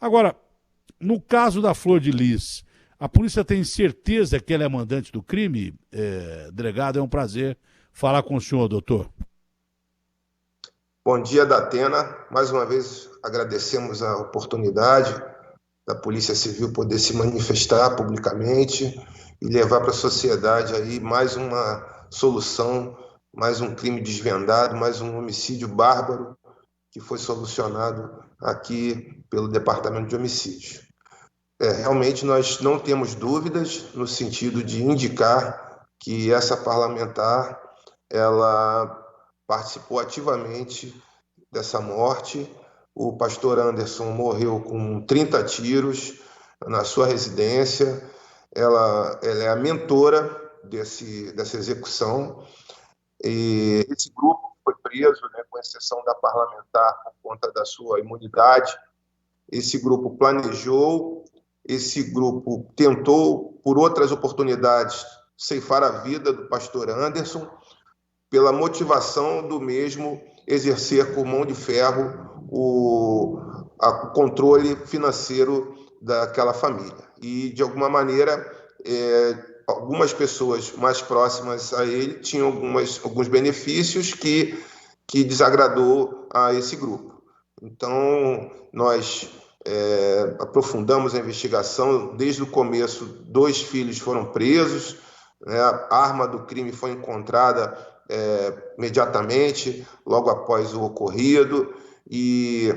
Agora, no caso da Flor de Lis, a polícia tem certeza que ela é mandante do crime? Delegado, é um prazer falar com o senhor, doutor. Bom dia, Datena. Mais uma vez agradecemos a oportunidade da Polícia Civil poder se manifestar publicamente e levar para a sociedade aí mais uma solução, mais um crime desvendado, mais um homicídio bárbaro que foi solucionado aqui pelo Departamento de Homicídios. Realmente nós não temos dúvidas no sentido de indicar que essa parlamentar ela participou ativamente dessa morte. O pastor Anderson morreu com 30 tiros na sua residência. Ela é a mentora dessa execução. E esse grupo foi preso, né, com exceção da parlamentar, por conta da sua imunidade. Esse grupo planejou, esse grupo tentou, por outras oportunidades, ceifar a vida do pastor Anderson, pela motivação do mesmo exercer com mão de ferro o controle financeiro daquela família. E, de alguma maneira, algumas pessoas mais próximas a ele tinham alguns benefícios que desagradou a esse grupo. Então, nós aprofundamos a investigação. Desde o começo, 2 filhos foram presos, né? A arma do crime foi encontrada imediatamente, logo após o ocorrido, e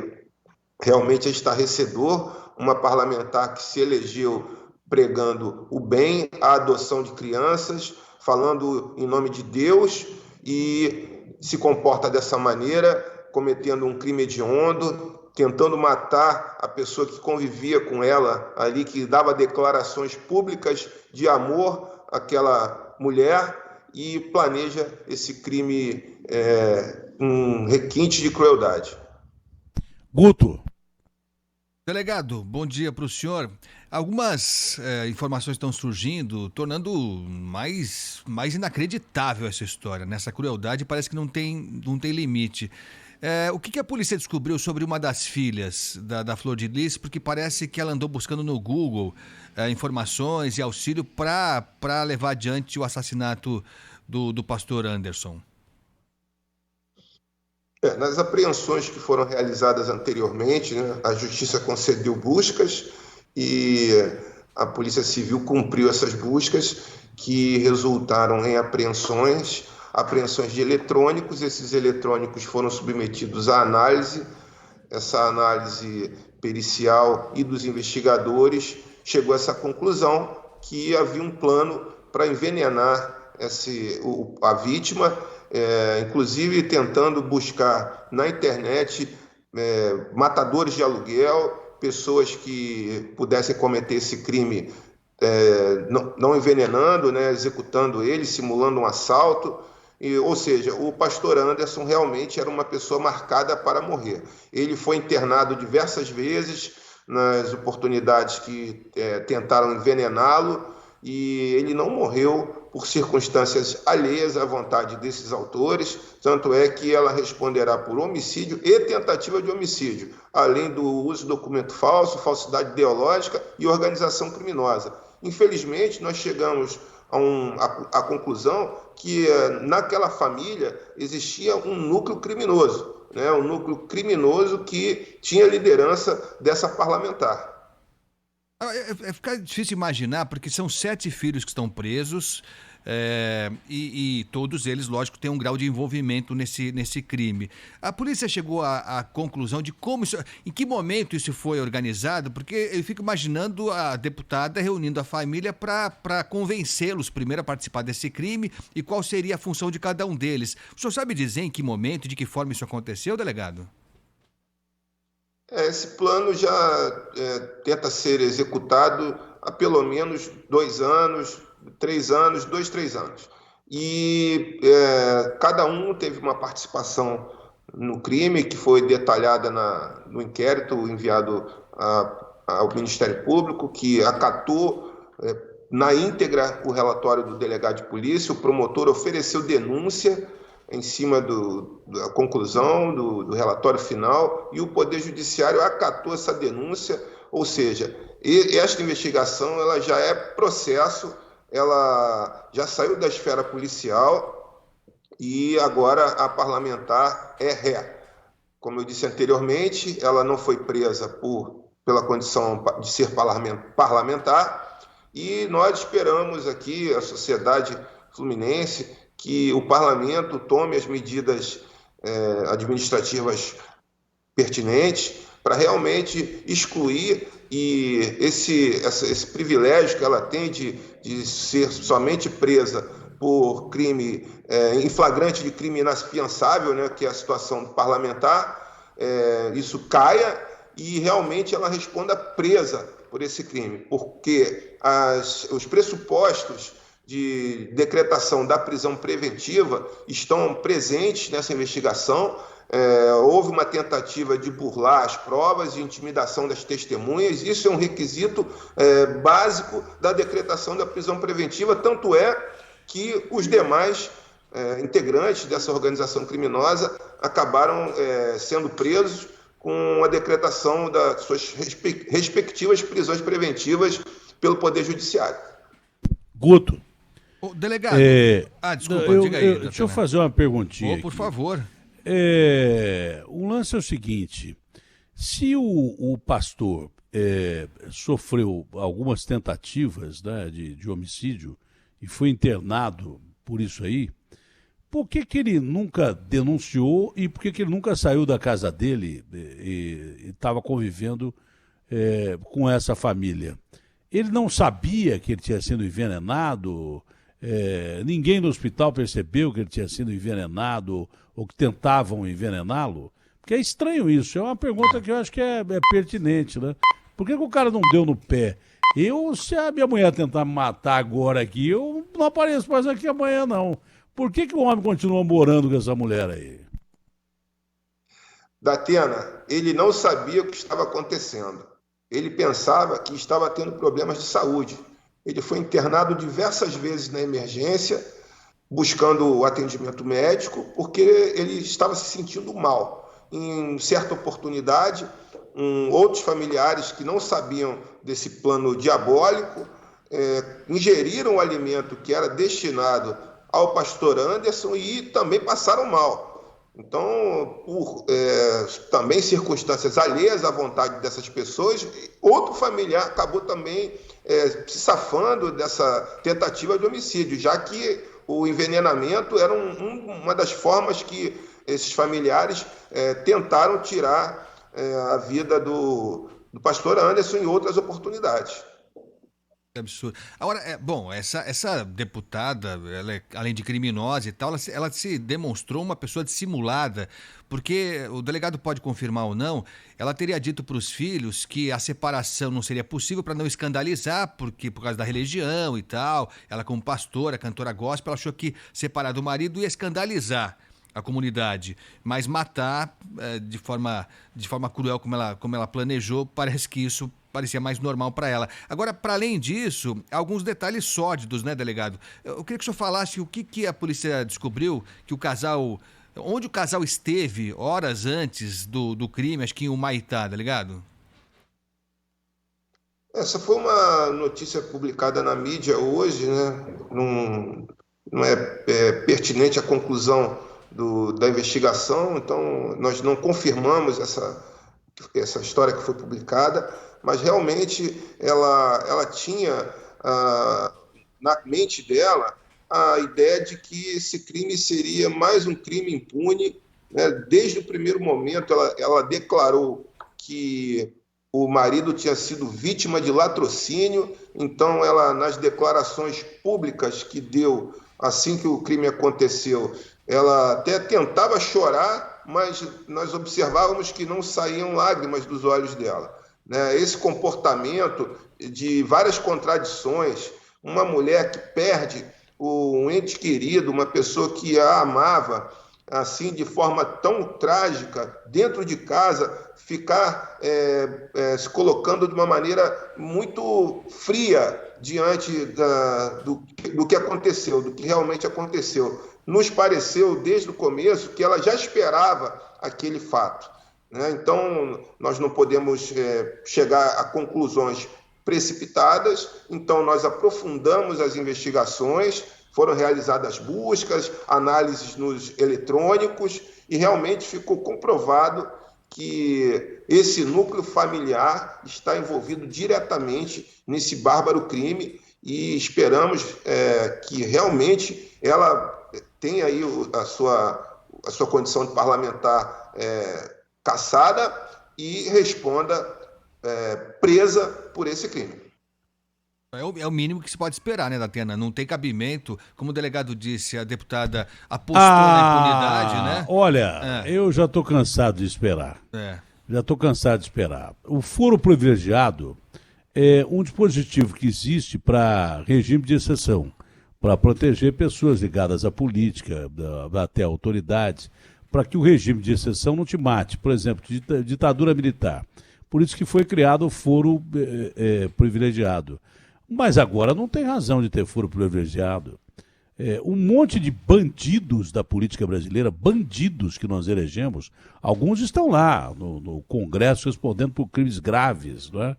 realmente é estarrecedor uma parlamentar que se elegeu pregando o bem, a adoção de crianças, falando em nome de Deus, e se comporta dessa maneira, cometendo um crime hediondo, tentando matar a pessoa que convivia com ela ali, que dava declarações públicas de amor àquela mulher, e planeja esse crime, um requinte de crueldade. Guto. Delegado, bom dia para o senhor. Algumas informações estão surgindo, tornando mais inacreditável essa história. Nessa crueldade parece que não tem limite. O que a polícia descobriu sobre uma das filhas da Flor de Lis? Porque parece que ela andou buscando no Google informações e auxílio para levar adiante o assassinato do pastor Anderson. Nas apreensões que foram realizadas anteriormente, né, a Justiça concedeu buscas e a Polícia Civil cumpriu essas buscas, que resultaram em apreensões de eletrônicos. Esses eletrônicos foram submetidos à análise. Essa análise pericial e dos investigadores chegou a essa conclusão, que havia um plano para envenenar a vítima, inclusive tentando buscar na internet matadores de aluguel, pessoas que pudessem cometer esse crime, não envenenando, né, executando ele, simulando um assalto. Ou seja, o pastor Anderson realmente era uma pessoa marcada para morrer. Ele foi internado diversas vezes nas oportunidades que tentaram envenená-lo, e ele não morreu por circunstâncias alheias à vontade desses autores, tanto é que ela responderá por homicídio e tentativa de homicídio, além do uso de documento falso, falsidade ideológica e organização criminosa. Infelizmente, nós chegamos à conclusão que naquela família existia um núcleo criminoso, né? Um núcleo criminoso que tinha liderança dessa parlamentar. Fica difícil imaginar, porque são 7 filhos que estão presos, e todos eles, lógico, têm um grau de envolvimento nesse crime. A polícia chegou à conclusão de em que momento isso foi organizado, porque eu fico imaginando a deputada reunindo a família para convencê-los primeiro a participar desse crime e qual seria a função de cada um deles. O senhor sabe dizer em que momento e de que forma isso aconteceu, delegado? Esse plano já tenta ser executado há pelo menos 2 anos, 3 anos, 2, 3 anos. E cada um teve uma participação no crime, que foi detalhada no inquérito enviado ao Ministério Público, que acatou na íntegra o relatório do delegado de polícia. O promotor ofereceu denúncia em cima da conclusão do relatório final, e o Poder Judiciário acatou essa denúncia. Ou seja, esta investigação ela já é processo, ela já saiu da esfera policial e agora a parlamentar é ré. Como eu disse anteriormente, ela não foi presa pela condição de ser parlamentar e nós esperamos aqui, a sociedade fluminense, que o parlamento tome as medidas administrativas pertinentes para realmente excluir esse privilégio que ela tem de ser somente presa por crime, em flagrante de crime inafiançável, né, que é a situação parlamentar, isso caia e realmente ela responda presa por esse crime, porque os pressupostos de decretação da prisão preventiva estão presentes nessa investigação. Houve uma tentativa de burlar as provas, de intimidação das testemunhas. Isso é um requisito básico da decretação da prisão preventiva, tanto é que os demais integrantes dessa organização criminosa acabaram sendo presos com a decretação das suas respectivas prisões preventivas pelo Poder Judiciário. Guto. Ô, delegado. Desculpa, diga aí. Deixa eu fazer uma perguntinha. Por favor. O lance é o seguinte: se o pastor sofreu algumas tentativas, né, de homicídio e foi internado por isso aí, por que ele nunca denunciou e por que ele nunca saiu da casa dele e estava convivendo com essa família? Ele não sabia que ele tinha sido envenenado? Ninguém no hospital percebeu que ele tinha sido envenenado ou que tentavam envenená-lo? Porque é estranho isso, é uma pergunta que eu acho que é pertinente, né? Por que o cara não deu no pé? Se a minha mulher tentar me matar agora aqui, eu não apareço mais aqui amanhã, não. Por que o homem continua morando com essa mulher aí? Datena, ele não sabia o que estava acontecendo. Ele pensava que estava tendo problemas de saúde. Ele foi internado diversas vezes na emergência, buscando o atendimento médico, porque ele estava se sentindo mal. Em certa oportunidade, outros familiares que não sabiam desse plano diabólico ingeriram o alimento que era destinado ao pastor Anderson e também passaram mal. Então, por também circunstâncias alheias à vontade dessas pessoas, outro familiar acabou também se safando dessa tentativa de homicídio, já que o envenenamento era uma das formas que esses familiares tentaram tirar a vida do pastor Anderson em outras oportunidades. Absurdo. Agora, essa deputada, além de criminosa e tal, ela se demonstrou uma pessoa dissimulada, porque o delegado pode confirmar ou não, ela teria dito para os filhos que a separação não seria possível para não escandalizar, porque por causa da religião e tal, ela como pastora, cantora gospel, ela achou que separar do marido ia escandalizar a comunidade, mas matar de forma cruel como ela planejou, parece que isso parecia mais normal para ela. Agora, para além disso, alguns detalhes sórdidos, né, delegado? Eu queria que o senhor falasse o que a polícia descobriu, onde o casal esteve horas antes do crime, acho que em Humaitá, delegado? Essa foi uma notícia publicada na mídia hoje, né? Não é pertinente à conclusão da investigação, então nós não confirmamos essa história que foi publicada, mas realmente ela tinha na mente dela a ideia de que esse crime seria mais um crime impune, né? Desde o primeiro momento ela declarou que o marido tinha sido vítima de latrocínio, então ela, nas declarações públicas que deu assim que o crime aconteceu, ela até tentava chorar, mas nós observávamos que não saíam lágrimas dos olhos dela, né? Esse comportamento de várias contradições, uma mulher que perde um ente querido, uma pessoa que a amava, assim, de forma tão trágica, dentro de casa, ficar se colocando de uma maneira muito fria diante do que aconteceu, do que realmente aconteceu. Nos pareceu, desde o começo, que ela já esperava aquele fato. né? Então, nós não podemos chegar a conclusões precipitadas, então nós aprofundamos as investigações, foram realizadas buscas, análises nos eletrônicos e realmente ficou comprovado que esse núcleo familiar está envolvido diretamente nesse bárbaro crime e esperamos que realmente ela tenha aí a sua condição de parlamentar cassada e responda presa por esse crime. É o mínimo que se pode esperar, né, Datena? Não tem cabimento, como o delegado disse, a deputada apostou na impunidade, né? Olha, eu já estou cansado de esperar. Já estou cansado de esperar. O foro privilegiado é um dispositivo que existe para regime de exceção, para proteger pessoas ligadas à política, até autoridades, para que o regime de exceção não te mate. Por exemplo, ditadura militar. Por isso que foi criado o foro privilegiado. Mas agora não tem razão de ter foro privilegiado. Um monte de bandidos da política brasileira, bandidos que nós elegemos, alguns estão lá no Congresso respondendo por crimes graves, não é?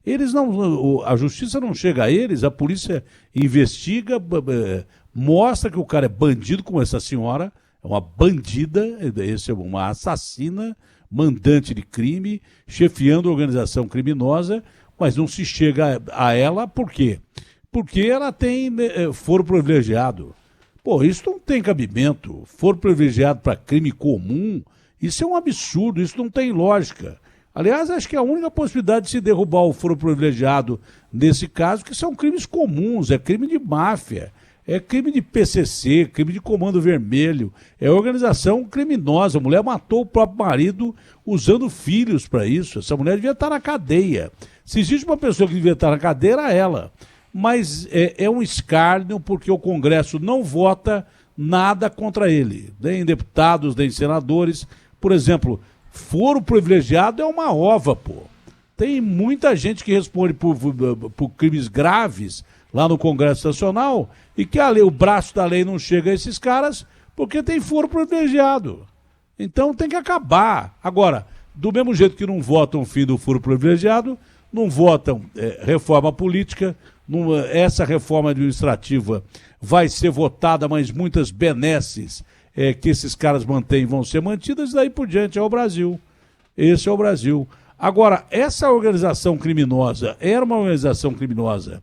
Eles não, a justiça não chega a eles, a polícia investiga, mostra que o cara é bandido, como essa senhora, é uma bandida, esse é uma assassina, mandante de crime, chefiando a organização criminosa, mas não se chega a ela, por quê? Porque ela tem foro privilegiado. Pô, isso não tem cabimento. Foro privilegiado para crime comum, isso é um absurdo, isso não tem lógica. Aliás, acho que a única possibilidade de se derrubar o foro privilegiado nesse caso, que são crimes comuns, é crime de máfia, é crime de PCC, crime de Comando Vermelho, é organização criminosa. A mulher matou o próprio marido usando filhos para isso. Essa mulher devia estar na cadeia. Se existe uma pessoa que devia estar na cadeia, era ela. Mas é um escárnio porque o Congresso não vota nada contra ele, nem deputados, nem senadores. Por exemplo, foro privilegiado é uma ova, pô. Tem muita gente que responde por crimes graves lá no Congresso Nacional e que o braço da lei não chega a esses caras porque tem foro privilegiado. Então tem que acabar. Agora, do mesmo jeito que não votam o fim do foro privilegiado, não votam reforma política, essa reforma administrativa vai ser votada, mas muitas benesses que esses caras mantêm vão ser mantidas, e daí por diante é o Brasil. Esse é o Brasil. Agora, essa organização criminosa era uma organização criminosa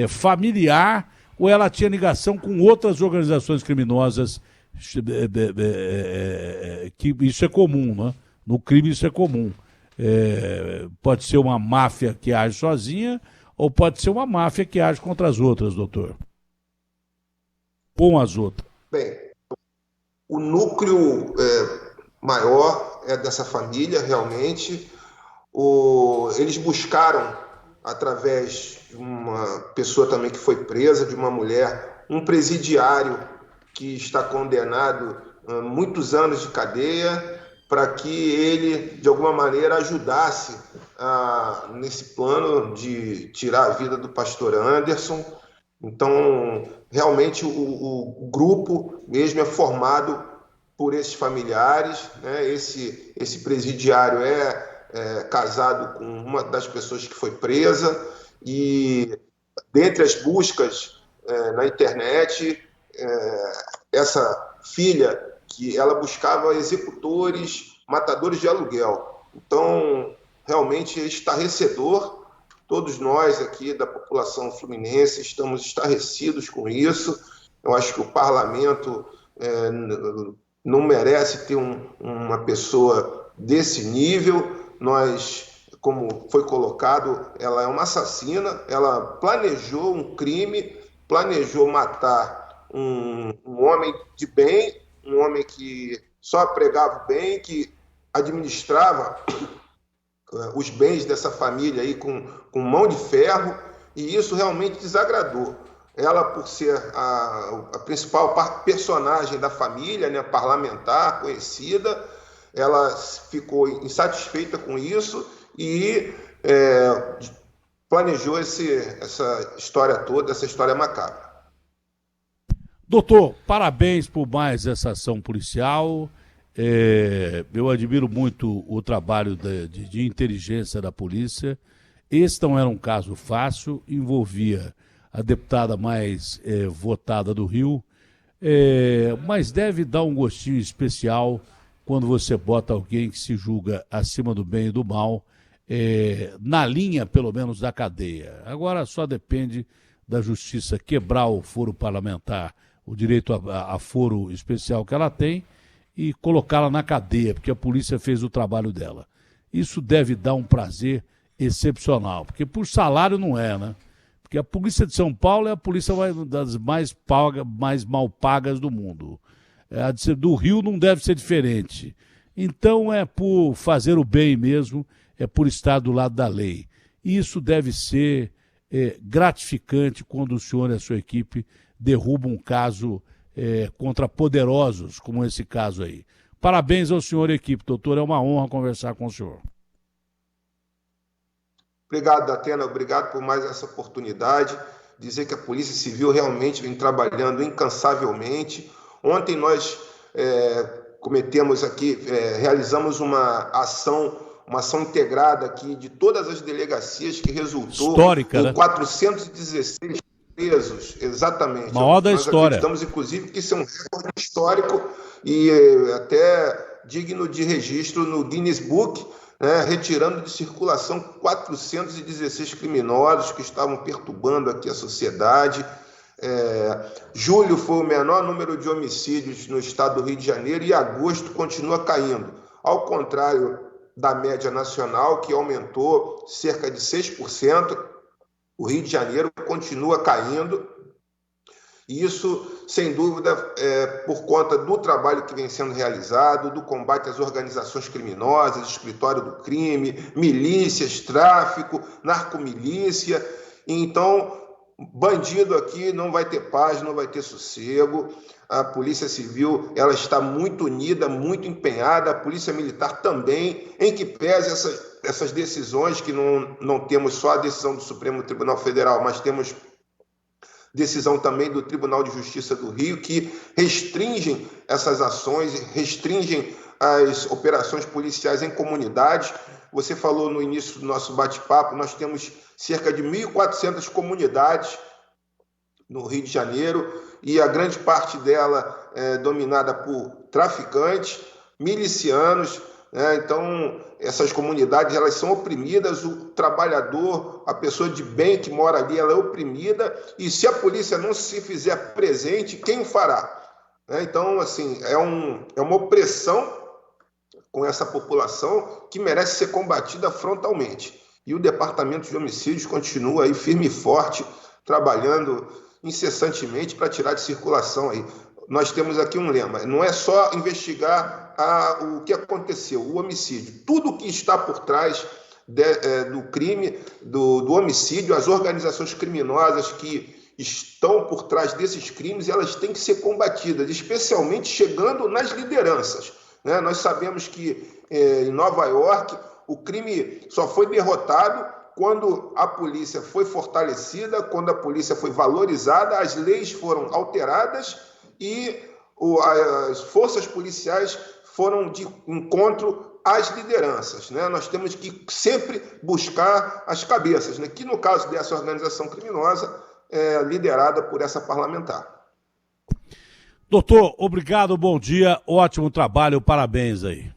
familiar ou ela tinha ligação com outras organizações criminosas? Que isso é comum, né? No crime isso é comum. Pode ser uma máfia que age sozinha ou pode ser uma máfia que age contra as outras, doutor? Com as outras. Bem, o núcleo maior é dessa família, realmente. Eles buscaram, através de uma pessoa também que foi presa, de uma mulher, um presidiário que está condenado a muitos anos de cadeia, para que ele, de alguma maneira, ajudasse nesse plano de tirar a vida do pastor Anderson. Então, realmente, o grupo mesmo é formado por esses familiares, né? Esse presidiário é casado com uma das pessoas que foi presa e, dentre as buscas na internet, essa filha, que ela buscava executores, matadores de aluguel. Então, realmente é estarrecedor. Todos nós aqui da população fluminense estamos estarrecidos com isso. Eu acho que o parlamento não merece ter uma pessoa desse nível. Nós, como foi colocado, ela é uma assassina, ela planejou um crime, planejou matar um homem de bem, um homem que só pregava o bem, que administrava os bens dessa família aí com mão de ferro, e isso realmente desagradou. Ela, por ser a principal personagem da família, né, parlamentar, conhecida, ela ficou insatisfeita com isso e planejou essa história toda, essa história macabra. Doutor, parabéns por mais essa ação policial. Eu admiro muito o trabalho de inteligência da polícia. Esse não era um caso fácil, envolvia a deputada mais votada do Rio, mas deve dar um gostinho especial quando você bota alguém que se julga acima do bem e do mal, na linha, pelo menos, da cadeia. Agora só depende da justiça quebrar o foro parlamentar, o direito a foro especial que ela tem, e colocá-la na cadeia, porque a polícia fez o trabalho dela. Isso deve dar um prazer excepcional, porque por salário não é, né? Porque a polícia de São Paulo é a polícia das mais mal pagas do mundo. A do Rio não deve ser diferente. Então é por fazer o bem mesmo, é por estar do lado da lei. E isso deve ser gratificante quando o senhor e a sua equipe derrubam um caso contra poderosos, como esse caso aí. Parabéns ao senhor e à equipe, doutor. É uma honra conversar com o senhor. Obrigado, Datena. Obrigado por mais essa oportunidade. Dizer que a Polícia Civil realmente vem trabalhando incansavelmente. Ontem nós cometemos aqui, realizamos uma ação integrada aqui de todas as delegacias que resultou histórica, em né? 416 presos, exatamente. Maior da história. Acreditamos, inclusive, que isso é um recorde histórico e até digno de registro no Guinness Book, né, retirando de circulação 416 criminosos que estavam perturbando aqui a sociedade. Julho foi o menor número de homicídios no estado do Rio de Janeiro e agosto continua caindo, ao contrário da média nacional, que aumentou cerca de 6%. O Rio de Janeiro continua caindo, e isso, sem dúvida, por conta do trabalho que vem sendo realizado, do combate às organizações criminosas, escritório do crime, milícias, tráfico, narcomilícia. Então, bandido aqui não vai ter paz, não vai ter sossego. A Polícia Civil ela está muito unida, muito empenhada, a Polícia Militar também, em que pese essas decisões, que não temos só a decisão do Supremo Tribunal Federal, mas temos decisão também do Tribunal de Justiça do Rio, que restringem essas ações, restringem as operações policiais em comunidades. Você falou no início do nosso bate-papo, nós temos cerca de 1.400 comunidades no Rio de Janeiro, e a grande parte dela é dominada por traficantes, milicianos, né? Então, essas comunidades elas são oprimidas, o trabalhador, a pessoa de bem que mora ali, ela é oprimida, e se a polícia não se fizer presente, quem o fará? Então, assim, é uma opressão com essa população que merece ser combatida frontalmente. E o Departamento de Homicídios continua aí firme e forte, trabalhando incessantemente para tirar de circulação aí. Nós temos aqui um lema, não é só investigar o que aconteceu, o homicídio. Tudo que está por trás do crime, do homicídio, as organizações criminosas que estão por trás desses crimes, elas têm que ser combatidas, especialmente chegando nas lideranças, né? Nós sabemos que em Nova York o crime só foi derrotado quando a polícia foi fortalecida, quando a polícia foi valorizada, as leis foram alteradas e as forças policiais foram de encontro às lideranças, né? Nós temos que sempre buscar as cabeças, né? Que no caso dessa organização criminosa é liderada por essa parlamentar. Doutor, obrigado, bom dia, ótimo trabalho, parabéns aí.